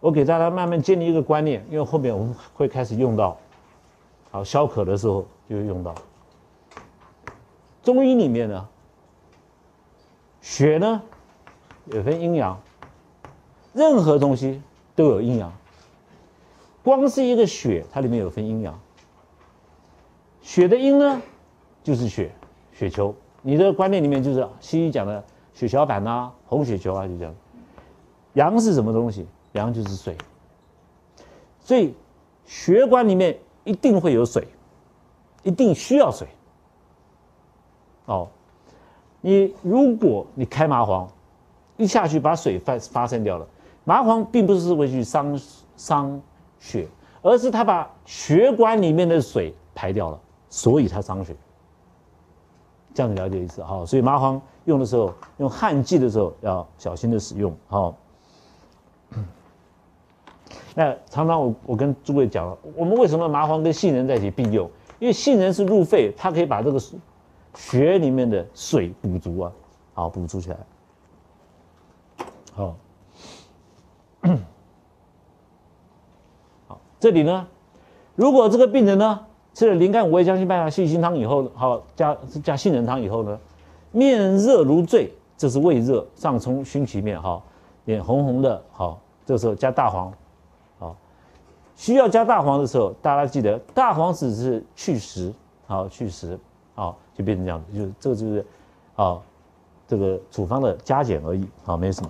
我给大家慢慢建立一个观念，因为后面我们会开始用到，好消渴的时候就会用到。中医里面呢，血呢也分阴阳，任何东西都有阴阳。光是一个血，它里面有分阴阳。血的阴呢，就是血球。你的观念里面就是西医讲的血小板啊、红血球啊，就这样。阳是什么东西？阳就是水。所以血管里面一定会有水，一定需要水。哦，如果你开麻黄，一下去把水发散掉了，麻黄并不是会去伤血，而是它把血管里面的水排掉了，所以它伤血。这样子了解意思好，所以麻黄用的时候，用旱季的时候要小心的使用好。那常常我跟诸位讲了，我们为什么麻黄跟杏仁在一起并用？因为杏仁是入肺，它可以把这个血里面的水补足啊，好补足起来。好，好，这里呢，如果这个病人呢吃了灵甘五味姜辛半夏细辛汤以后，好加杏仁汤以后呢，面热如醉，这是胃热，上冲熏其面，好，脸红红的，好，这个时候加大黄。需要加大黄的时候，大家记得大黄只是去湿，好去湿，好就变成这样子，就是这个就是，这个处方的加减而已，好没什么。